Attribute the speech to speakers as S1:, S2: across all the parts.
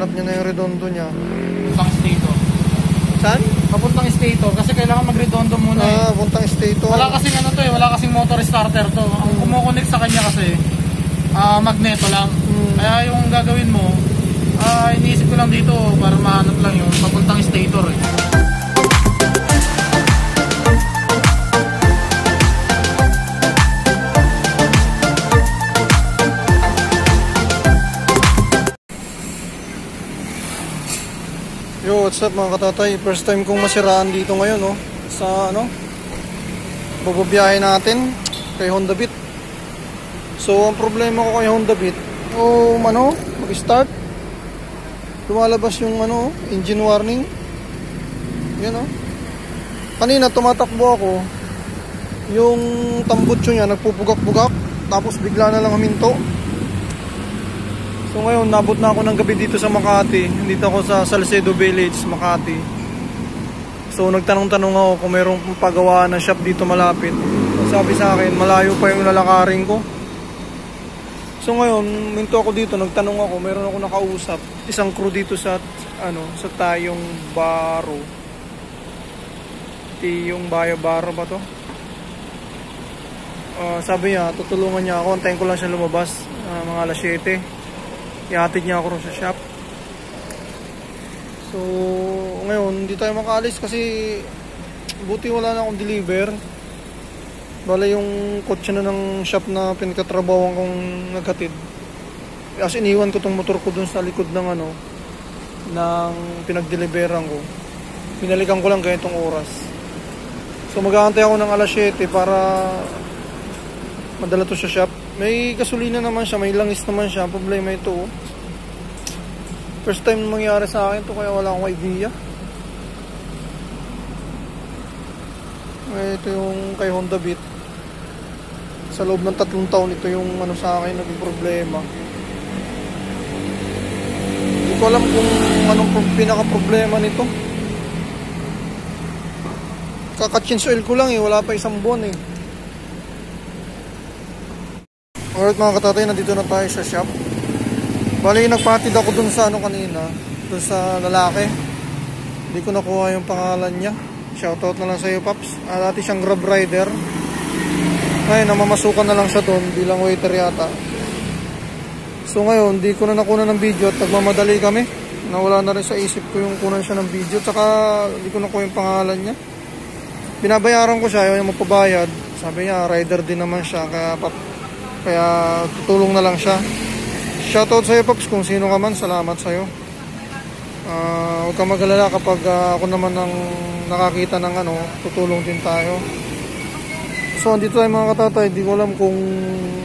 S1: nahanap niya na yung redondo niya.
S2: Papuntang stator.
S1: Saan?
S2: Papuntang stator kasi kailangan mag-redondo muna eh.
S1: Puntang stator.
S2: Wala kasing ano to eh, wala kasing motor starter to. Ang kumukonek sa kanya kasi magneto lang. Kaya yung gagawin mo, iniisip ko lang dito para mahanap lang yung papuntang stator eh.
S1: Yo, what's up mga katatay? First time kong masiraan dito ngayon, no? Sa bababiyahe natin kay Honda Beat. So, ang problema ko kay Honda Beat, mag-start, lumalabas yung engine warning. Yan, kanina tumatakbo ako, yung tambutso niya nagpupugak-pugak, tapos bigla na lang huminto. So ngayon, nabot na ako ng gabi dito sa Makati. Dito ako sa Salcedo Village, Makati. So nagtanong-tanong ako kung mayroong paggawa na shop dito malapit. So, sabi sa akin, malayo pa yung lalakarin ko. So ngayon, minto ako dito, nagtanong ako, mayroon ako nakausap. Isang crew dito sa Tayong Baro. Tiyong Baro ba to? Sabi niya, tutulungan niya ako. Antayin ko lang siya lumabas, mga alas 7. Ihatid niya ako rin sa shop. So ngayon hindi tayo makaalis kasi buti wala na akong deliver. Bale yung kotse na ng shop na pinagtatrabahoan kong naghatid, as iniwan ko tong motor ko dun sa likod ng ng pinagdeliveran ko. Pinalikan ko lang ganitong oras. So mag-aantay ako ng alas 7 para madala to sa shop. May gasolina naman siya, may langis naman siya. Ang problema ito, first time mangyari sa akin to, kaya wala akong idea. Ito yung kay Honda Beat. Sa loob ng 3 taon, ito yung sa akin naging problema. Hindi ko alam kung anong pinaka-problema nito. Kaka-change oil ko lang wala pa 1 buwan Alright mga katatay, nandito na tayo sa shop. Bali, nagpatid ako dun sa kanina, dun sa lalaki. Hindi ko nakuha yung pangalan niya. Shoutout na lang sa iyo, Paps. Dati siyang Grab rider. Ngayon, namamasukan na lang siya dun bilang waiter yata. So ngayon, di ko na nakuna ng video at nagmamadali kami. Nawala na rin sa isip ko yung kunan siya ng video. Tsaka, di ko nakuha yung pangalan niya. Binabayaran ko siya, ayaw niya mapabayad. Sabi niya, rider din naman siya, kaya tutulong na lang siya. Shoutout sa iyo, Paps, kung sino ka man, salamat sa iyo. Huwag kang mag-alala kapag ako naman ang nakakita ng tutulong din tayo. So andito tayo mga katatay, di ko alam kung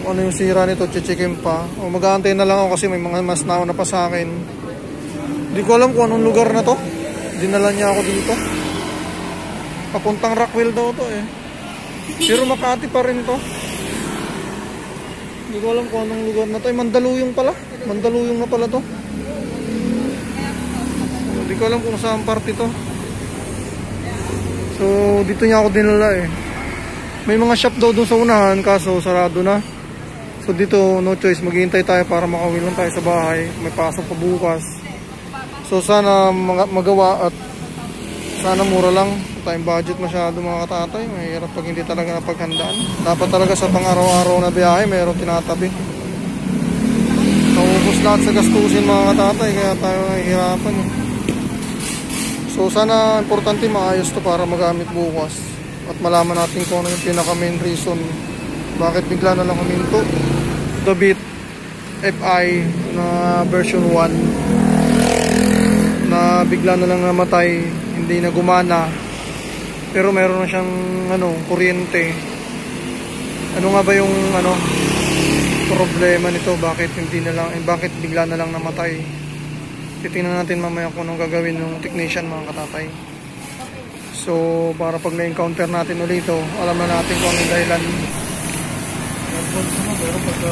S1: ano yung sira nito, chichikin pa. O mag-aantay na lang ako kasi may mga mas nauna pa sa akin. Di ko alam kung anong lugar na to. Dinala niya ako dito. Papuntang Rockwell daw to Pero Makati pa rin to. Hindi ko alam kung anong lugar na to. Mandaluyong pala. Mandaluyong na pala to. Hindi ko alam kung saan parte to. So dito niya ako dinala May mga shop daw doon sa unahan, kaso sarado na. So dito no choice, maghihintay tayo para makauwi lang tayo sa bahay. May pasok pa bukas. So sana magawa at sana mura lang. Tayong budget masyado mga katatay, mahirap pag hindi talaga napaghandaan. Dapat talaga sa pang-araw-araw na biyahe mayroong tinatabi. Naubos lahat sa gastusin mga katatay, kaya tayo nahihirapan So sana importante maayos to para magamit bukas at malaman natin kung ano yung pinaka main reason bakit bigla na lang huminto. The Beat FI na version 1 na bigla na lang namatay, hindi na gumana. Pero meron na siyang kuryente. Ano nga ba yung problema nito? Bakit bigla na lang namatay? Titingnan natin mamaya kung anong gagawin ng technician mga katatay. So para pag na-encounter natin ulit ito, alam na natin kung anong dahilan. Pero pag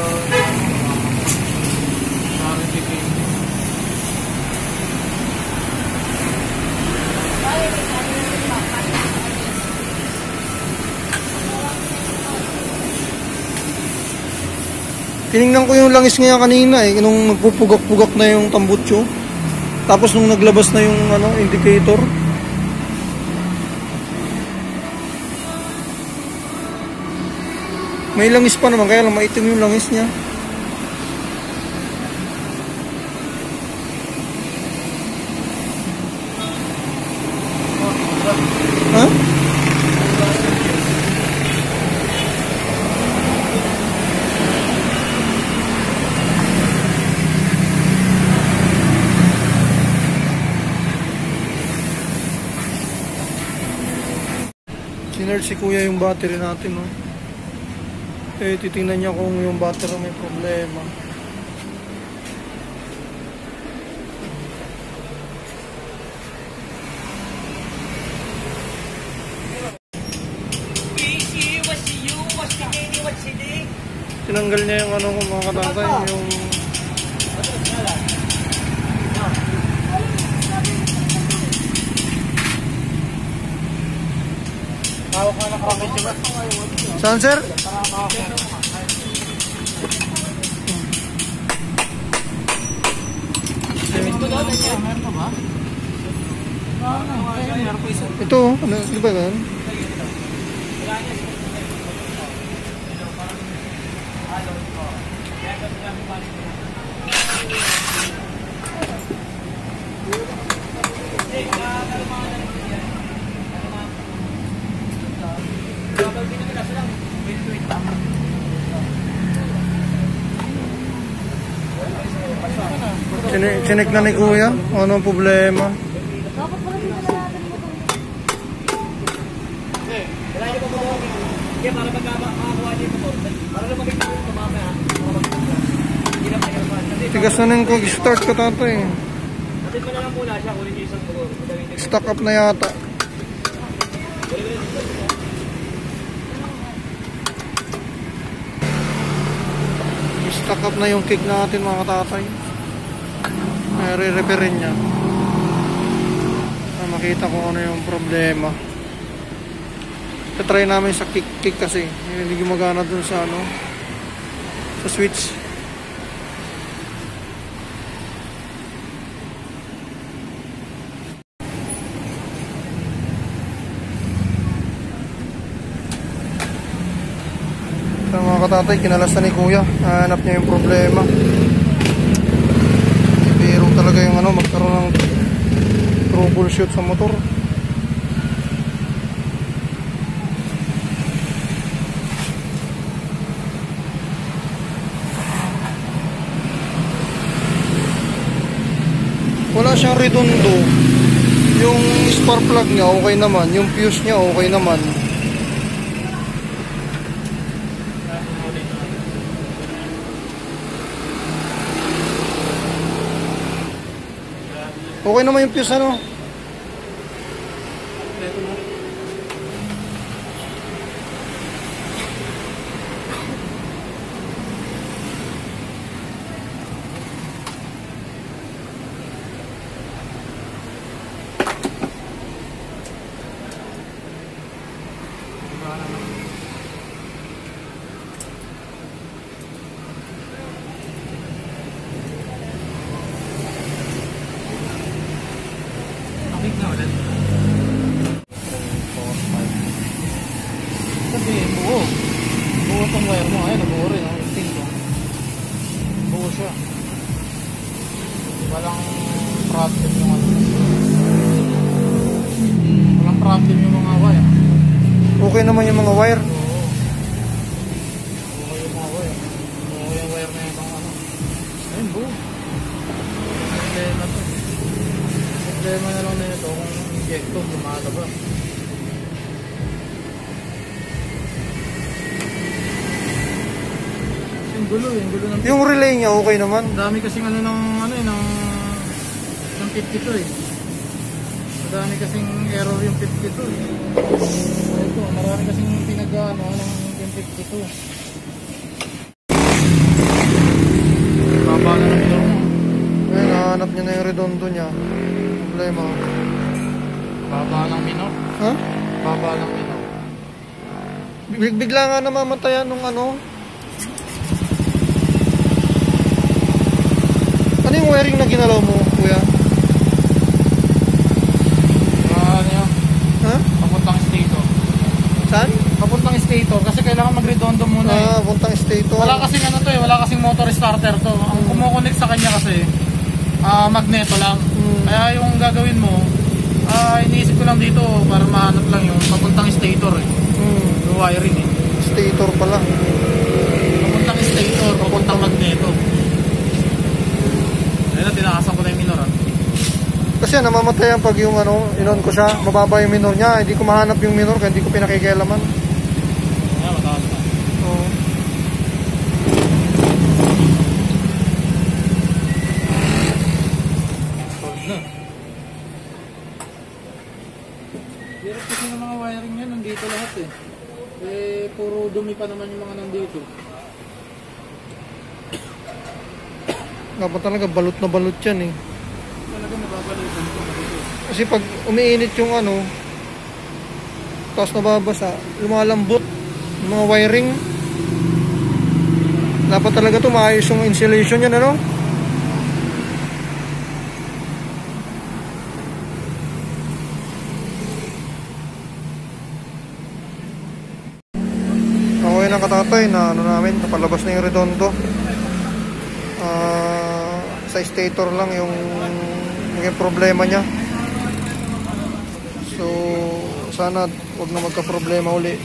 S1: tinignan ko yung langis ngayon kanina nung nagpupugak-pugak na yung tambutso. Tapos nung naglabas na yung ano, indicator, may langis pa naman, kaya lang maitim yung langis niya. Ha? Sinerge si kuya yung battery natin, no? Eh, titingnan niya kung yung battery may problema. Tinanggal niya yung ano, mga katatay, yung...
S2: Tawag ka na kapit siya ba?
S1: Saan, sir? Ito, ano, di ba yan? Chinek na ni kuya, ano ang problema? Tigas na nang kag-start ka tatay. Stock up na yata. Stock up na yung kick natin mga tatay. Re-repairin niya. Makita ko ano yung problema. Try namin sa kick kasi hindi gumagana dun sa ano, sa switch. So mga katatay, kinalas na ni kuya. Hanap niya yung problema. Pero talaga yung ano, magkaroon ng troubleshoot sa motor. Wala siyang redondo. Yung spark plug niya okay naman, yung fuse niya okay naman. Okay naman yung fuse ano.
S2: Sabihin, buo. Buo tong wire mo. Ayun, nabuo rin. Ang ting mo. Buo siya. Walang problem yung ano. Walang problem yung mga wire.
S1: Okay naman yung mga wire.
S2: Oo. Okay yung mga wire. Okay yung wire na yung ano. Ayun, buo. Problema to. Problema na lang nito kung injector lumalabas. Yung gulo ng
S1: Yung relay niya okay naman.
S2: dami kasing ano ng 52 eh. Madami kasing error yung 52 eh. Ito, marami kasing pinag-ano ng yung 52. Baba na ng error mo.
S1: Ayun, nahanap niya na yung redondo niya. Problema.
S2: Baba ng minor.
S1: Ha?
S2: Baba ng minor.
S1: Bigla nga namamatayan nung ano. Ano yung wiring na ginalaw mo, kuya? Saan?
S2: Papuntang stator kasi kailangan mag-redondo muna eh.
S1: Puntang stator.
S2: Wala kasing ano to eh, wala kasing motor starter to. Ang kumukonek sa kanya kasi magneto lang. Kaya yung gagawin mo, iniisip ko lang dito para mahanap lang yung papuntang stator eh. Yung wiring eh.
S1: Stator pala.
S2: Papuntang stator, papuntang magneto. Ayun na, tinakasan ko na yung minor ah.
S1: Kasi namamatay pag yung ano, inon ko siya, mababa yung minor niya, hindi ko mahanap yung minor kaya hindi ko pinakikialaman.
S2: Ayan, mataas na.
S1: Oo.
S2: Solid na. Hirap kasi ng mga wiring yan, nandito lahat eh. Eh, puro dumi pa naman yung mga nandito.
S1: Dapat talaga balot na balot yan eh.
S2: Talaga nababalitan ko dito.
S1: Kasi pag umiinit yung ano, tapos nababasa, lumalambot yung mga wiring. Dapat talaga ito maayos yung insulation yan, ano? Okay lang katatay na ano namin, napalabas na yung redondo. Sa stator lang yung naging problema niya. So sana wag na magka-problema uli.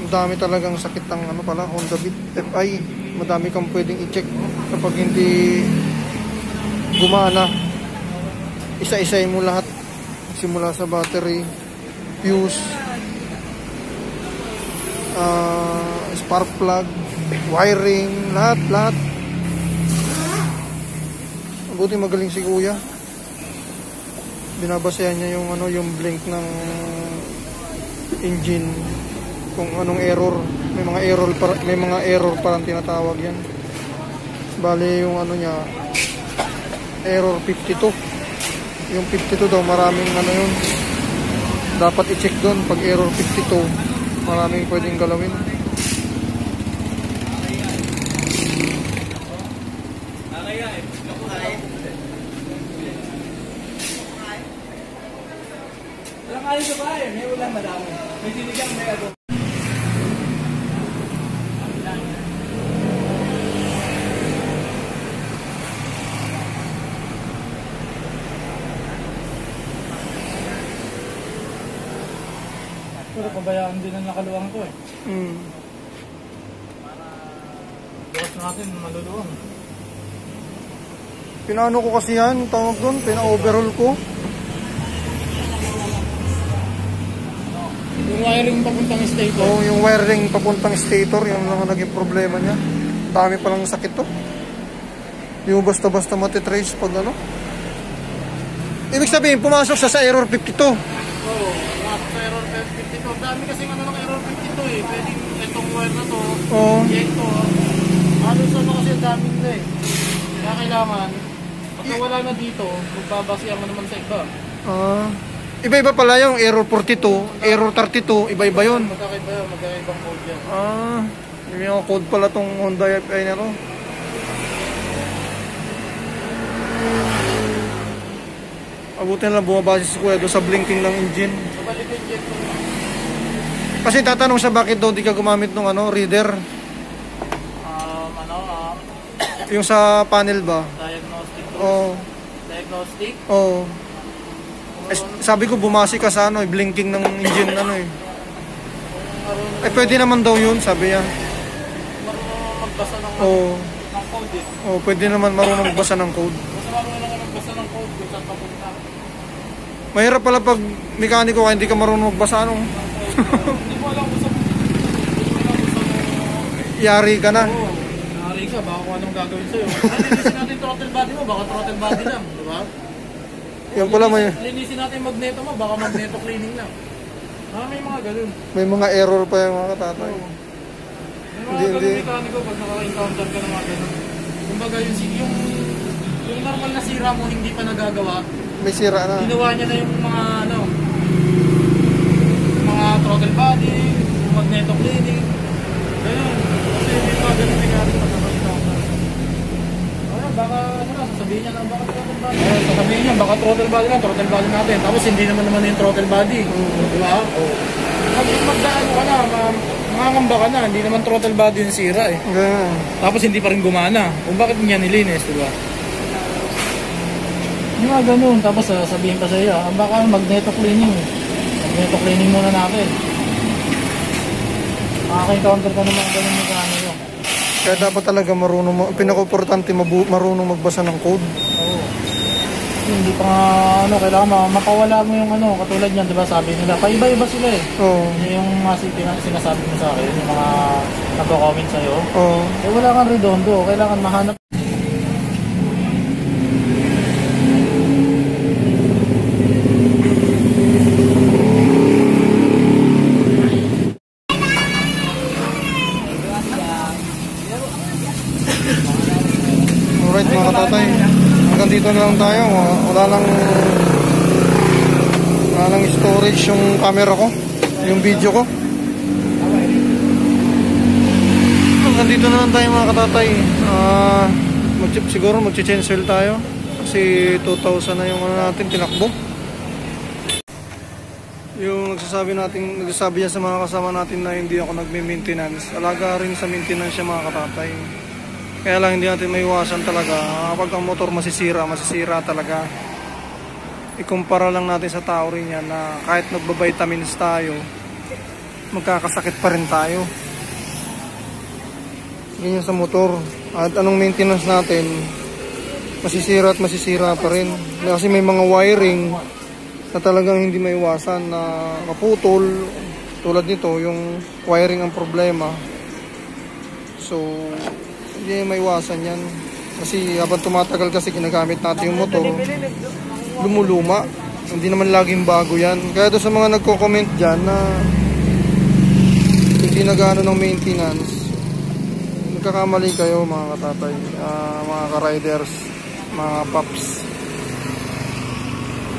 S1: Ang dami talagang sakit ng ano pala, Honda Beat FI. Madami kang pwedeng i-check kapag hindi gumana. Isa-isahin mo lahat simula sa battery, fuse, spark plug, wiring, lahat. Buti magaling si kuya. Binabasehan niya yung ano, yung blink ng engine kung anong error. May mga error parang tinatawag yan. Bali yung ano niya, error 52. Yung 52 daw maraming ano yun. Dapat i-check doon pag error 52. Maraming pwedeng galawin.
S2: Alam kayo sa bahay, may ulan madami. May sinigang, may ato. Pero pabayaan din ang nakaluwang ko eh. Bukas natin maluluwang.
S1: Pinaano ko kasi yan, tawag doon, pina-overhaul ko.
S2: Yung wiring papuntang stator.
S1: Oo, yung wiring papuntang stator, yung lang ang naging problema niya. Dami palang sakit to. Hindi mo basta-basta matitrace pag ano. Ibig sabihin, pumasok siya sa error 52.
S2: Oo, pumasok sa error 52. Dami kasi ano ng error 52 eh. Pwedeng itong wire na to,
S1: Oo.
S2: ito. Halos ano kasi ang daming nila eh. Kaya kailangan, pagka wala na dito, magbabasihan mo naman sa iba.
S1: Iba-iba pala yung error 42, error 32, iba-iba yun.
S2: Magkakaibang code yan.
S1: Yung code pala tong Honda FI na to. Abutin lang bumabase si kuya doon sa blinking ng engine.
S2: Sabalik yung jet ko.
S1: Kasi tatanong siya bakit daw di ka gumamit ng ano, reader. Yung sa panel ba?
S2: Diagnostic.
S1: Oo.
S2: Diagnostic?
S1: Oo. Sabi ko bumasi ka sa ano, blinking ng engine ano eh. Pwede naman daw yun, sabi niya.
S2: Marunong magbasa ng code eh.
S1: Oo, pwede naman marunong magbasa ng code.
S2: Basta marunong magbasa ng code kung saan papunta.
S1: Mahirap pala pag mekaniko ka, hindi ka marunong magbasa ano.
S2: Hindi mo alam kung saan.
S1: Yari ka na.
S2: Oo. Nari ka, baka kung anong gagawin sa'yo. Linisin natin throttle body mo, baka throttle body lang. Diba?
S1: Yan pala may
S2: Linisin natin yung magneto mo, baka magneto cleaning lang. May mga ganun.
S1: may mga error pa yung mga katatay.
S2: May mga ganun mekaniko pag naka-encounter ka ng mga ganun. Kumbaga yung normal na sira mo hindi pa nagagawa,
S1: May sira na.
S2: ginawa niya na yung mga mga throttle body, yung magneto cleaning. Ganun. Kasi may mga ganun mekaniko pag naka-encounter. Baka sasabihin niya lang baka throttle body. Sasabihin niya baka throttle body natin. Tapos hindi naman yung throttle body. Diba? Pag magdaan ka na, mangangamba ka na, hindi naman throttle body yung sira eh.
S1: Ganyan.
S2: Tapos hindi pa rin gumana. Kung bakit niya nilinis, diba? Yung mga ganun, tapos sabihin pa sa iyo, baka magneto cleaning. Magneto cleaning muna natin. Makaka-encounter ka ng mga ganun yung kano yun.
S1: Kaya dapat talaga marunong, pinaka-importante marunong magbasa ng code.
S2: Oo. Hindi pa nga, kailangan mapawala mo yung katulad niyan, diba? Sabi nila, paiba-iba sila eh.
S1: Oo.
S2: Yung mga sinasabi mo sa akin, yung mga nagko-comment sa'yo.
S1: Oo.
S2: Eh wala kang redondo, kailangan mahanap.
S1: Alright mga katatay, hanggang dito na lang tayo. Wala nang storage yung camera ko, yung video ko. Hanggang dito na lang tayo mga katatay. Siguro mag-change oil tayo kasi 2,000 na yung natin tinakbo. Yung nagsasabi niya sa mga kasama natin na hindi ako nagme-maintenance. Alaga rin sa maintenance siya mga katatay. Kaya lang hindi natin maiwasan talaga. Kapag ang motor masisira talaga. Ikumpara lang natin sa tao rin yan na kahit nagbabitamins tayo, magkakasakit pa rin tayo. Ganyan sa motor. At anong maintenance natin, masisira at masisira pa rin. Kasi may mga wiring na talagang hindi maiwasan na maputol. Tulad nito, yung wiring ang problema. So, hindi maiwasan yan. Kasi habang tumatagal kasi ginagamit natin yung motor, lumuluma. Hindi naman laging bago yan. Kaya doon sa mga nagko-comment dyan na hindi nagano ng maintenance, nagkakamali kayo mga katatay, mga ka-riders, mga paps.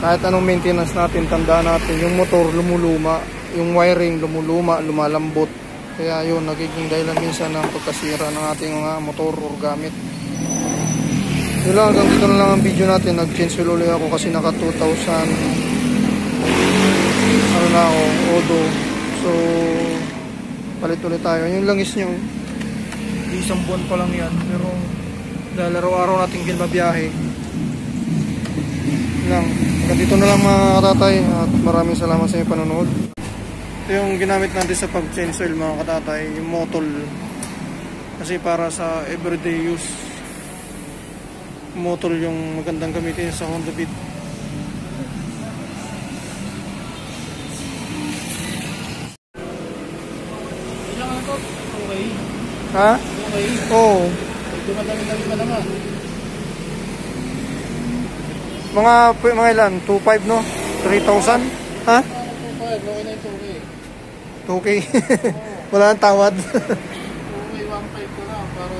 S1: Kahit anong maintenance natin, tandaan natin, yung motor lumuluma, yung wiring lumuluma, lumalambot. Kaya yun, nagiging dahilan minsan ng pagkasira ng ating mga motor o gamit. Yun lang, hanggang dito na lang ang video natin. Nag-change oil ulit ako kasi naka 2,000 Odo. So, palit ulit tayo. Yung langis nyo, isang buwan pa lang yan. Pero dahil araw-araw natin ginabiyahe. Yun lang, hanggang dito na lang mga katatay. At maraming salamat sa inyong panonood. Ito yung ginamit natin sa pag-change oil mga katatay, yung motol. Kasi para sa everyday use, motol yung magandang gamitin sa Honda Beat.
S2: Ilang ano to? Okay.
S1: Ha?
S2: Okay.
S1: Oo.
S2: Dumadami-dami pa naman.
S1: Mga ilan? 2.5 no? 3,000? Ha?
S2: 2.5, okay na yung 2K.
S1: 2K. Wala nang tawad.
S2: 2K, 1.5 ko na para